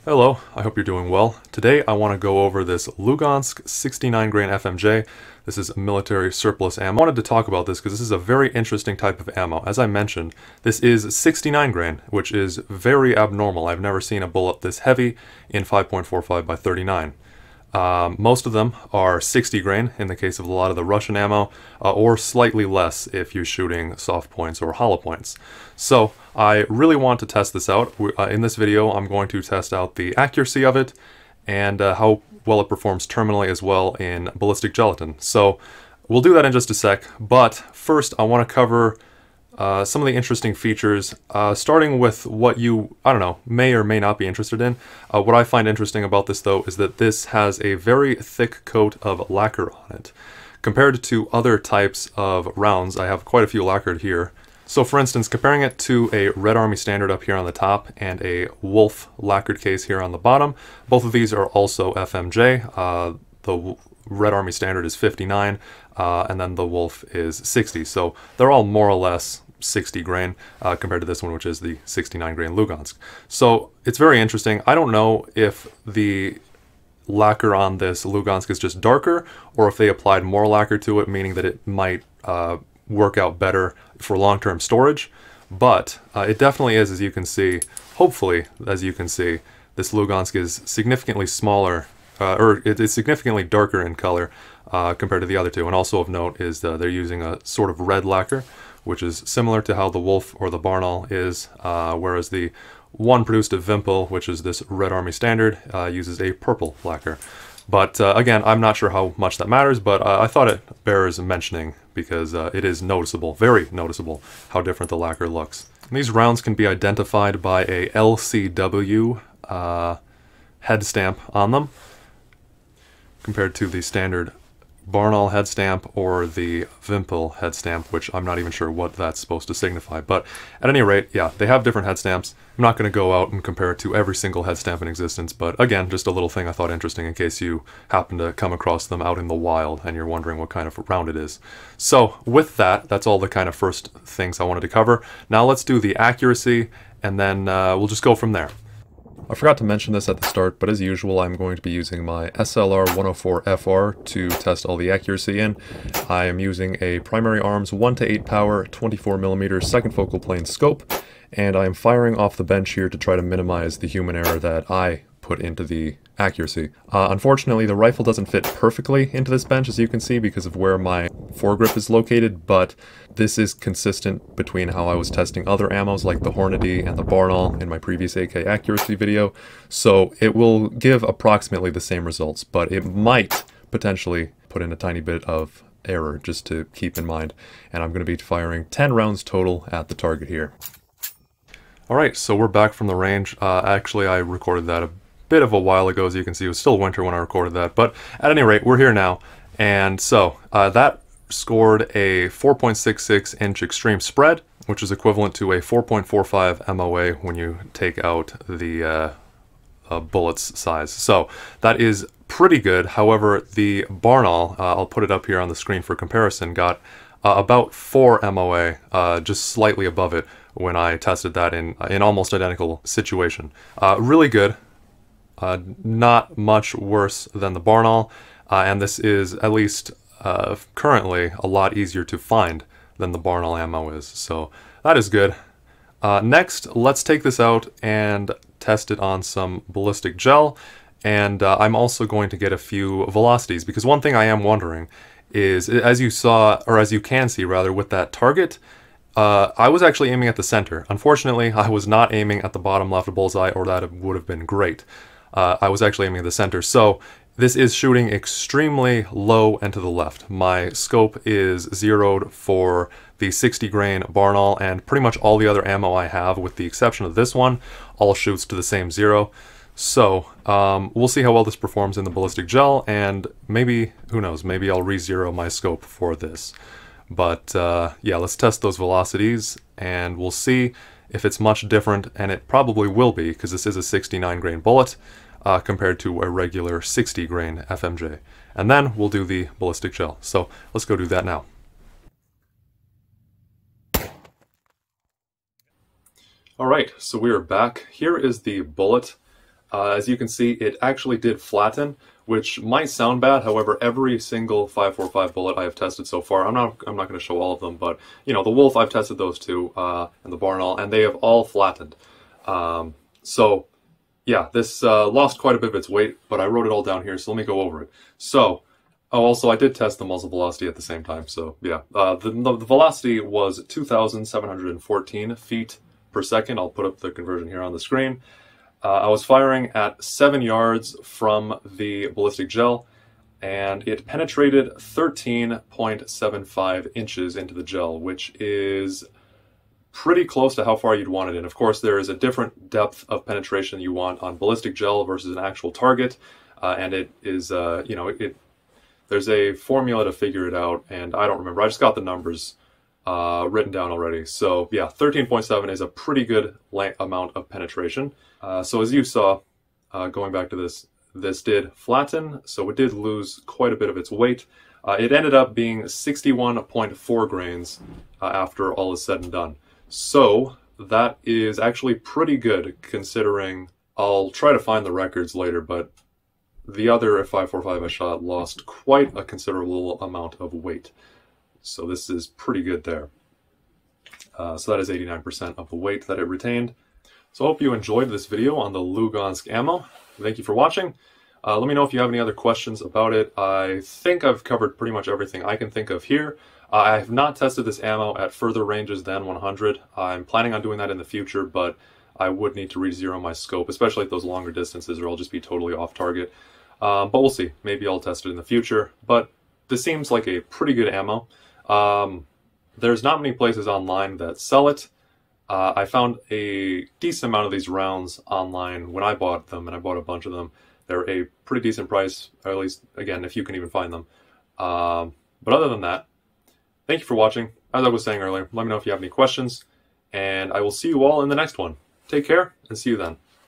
Hello, I hope you're doing well. Today I want to go over this Lugansk 69 grain FMJ. This is military surplus ammo. I wanted to talk about this because this is a very interesting type of ammo. As I mentioned, this is 69 grain, which is very abnormal. I've never seen a bullet this heavy in 5.45 by 39. Most of them are 60 grain in the case of a lot of the Russian ammo, or slightly less if you're shooting soft points or hollow points. So I really want to test this out. In this video I'm going to test out the accuracy of it and how well it performs terminally as well in ballistic gelatin. So we'll do that in just a sec, but first I want to cover some of the interesting features, starting with what you, may or may not be interested in. What I find interesting about this, though, is that this has a very thick coat of lacquer on it. Compared to other types of rounds, I have quite a few lacquered here. So for instance, comparing it to a Red Army Standard up here on the top and a Wolf lacquered case here on the bottom, both of these are also FMJ. The Red Army Standard is 59, and then the Wolf is 60. So they're all more or less 60 grain compared to this one, which is the 69 grain Lugansk. So it's very interesting. I don't know if the lacquer on this Lugansk is just darker or if they applied more lacquer to it, meaning that it might work out better for long-term storage, but it definitely is, as you can see. Hopefully, as you can see, this Lugansk is significantly smaller, or it is significantly darker in color compared to the other two. And also of note is they're using a sort of red lacquer, which is similar to how the Wolf or the Barnaul is, whereas the one produced at Wimpel, which is this Red Army Standard, uses a purple lacquer. But again, I'm not sure how much that matters, but I thought it bears mentioning because it is noticeable, very noticeable, how different the lacquer looks. And these rounds can be identified by a LCW head stamp on them, compared to the standard Barnaul head stamp or the Wimpel head stamp, which I'm not even sure what that's supposed to signify. But at any rate, yeah, they have different head stamps. I'm not going to go out and compare it to every single head stamp in existence, but again, just a little thing I thought interesting in case you happen to come across them out in the wild and you're wondering what kind of round it is. So with that, that's all the kind of first things I wanted to cover. Now let's do the accuracy, and then we'll just go from there. I forgot to mention this at the start, but as usual, I'm going to be using my SLR 104FR to test all the accuracy in. I am using a primary arms 1:8 power, 24mm second focal plane scope, and I am firing off the bench here to try to minimize the human error that I put into the accuracy. Unfortunately, the rifle doesn't fit perfectly into this bench, as you can see, because of where my foregrip is located, but this is consistent between how I was testing other ammos like the Hornady and the Barnaul in my previous AK accuracy video, so it will give approximately the same results, but it might potentially put in a tiny bit of error just to keep in mind, and I'm going to be firing 10 rounds total at the target here. Alright, so we're back from the range. Actually, I recorded that a bit of a while ago, as you can see. It was still winter when I recorded that, but at any rate, we're here now. And so that scored a 4.66 inch extreme spread, which is equivalent to a 4.45 MOA when you take out the bullet's size. So that is pretty good. However, the Barnaul, I'll put it up here on the screen for comparison, got about 4 MOA, just slightly above it when I tested that in almost identical situation. Really good. Not much worse than the Barnaul, and this is, at least currently, a lot easier to find than the Barnaul ammo is, so that is good. Next, let's take this out and test it on some ballistic gel, and I'm also going to get a few velocities, because one thing I am wondering is, as you saw, or as you can see rather, with that target, I was actually aiming at the center. Unfortunately, I was not aiming at the bottom left bullseye, or that would have been great. I was actually aiming at the center, so this is shooting extremely low and to the left. My scope is zeroed for the 60 grain Barnaul, and pretty much all the other ammo I have, with the exception of this one, all shoots to the same zero. So we'll see how well this performs in the ballistic gel, and maybe, who knows, maybe I'll re-zero my scope for this. But yeah, let's test those velocities, and we'll see if it's much different, and it probably will be, because this is a 69 grain bullet compared to a regular 60 grain FMJ. And then we'll do the ballistic gel. So let's go do that now. Alright, so we are back. Here is the bullet. As you can see, it actually did flatten, which might sound bad. However, every single 5.45 bullet I have tested so far, I'm not going to show all of them, but you know, the Wolf, I've tested those two, and the Barnaul, and they have all flattened. So yeah, this lost quite a bit of its weight, but I wrote it all down here, so let me go over it. So, also I did test the muzzle velocity at the same time, so yeah. The velocity was 2,714 feet per second. I'll put up the conversion here on the screen. I was firing at 7 yards from the ballistic gel, and it penetrated 13.75 inches into the gel, which is pretty close to how far you'd want it in. Of course, there is a different depth of penetration you want on ballistic gel versus an actual target, and it is, you know, there's a formula to figure it out, and I don't remember. I just got the numbers written down already. So yeah, 13.7 is a pretty good amount of penetration. So as you saw, going back to this did flatten, so it did lose quite a bit of its weight. It ended up being 61.4 grains after all is said and done. So that is actually pretty good, considering I'll try to find the records later, but the other 5.45 I shot lost quite a considerable amount of weight. So this is pretty good there. So that is 89% of the weight that it retained. So I hope you enjoyed this video on the Lugansk ammo. Thank you for watching. Let me know if you have any other questions about it. I think I've covered pretty much everything I can think of here. I have not tested this ammo at further ranges than 100. I'm planning on doing that in the future, but I would need to re-zero my scope, especially at those longer distances, or I'll just be totally off target. But we'll see. Maybe I'll test it in the future. But this seems like a pretty good ammo. There's not many places online that sell it. I found a decent amount of these rounds online when I bought them, and I bought a bunch of them. They're a pretty decent price, or at least, again, if you can even find them. But other than that, thank you for watching. As I was saying earlier, let me know if you have any questions, and I will see you all in the next one. Take care, and see you then.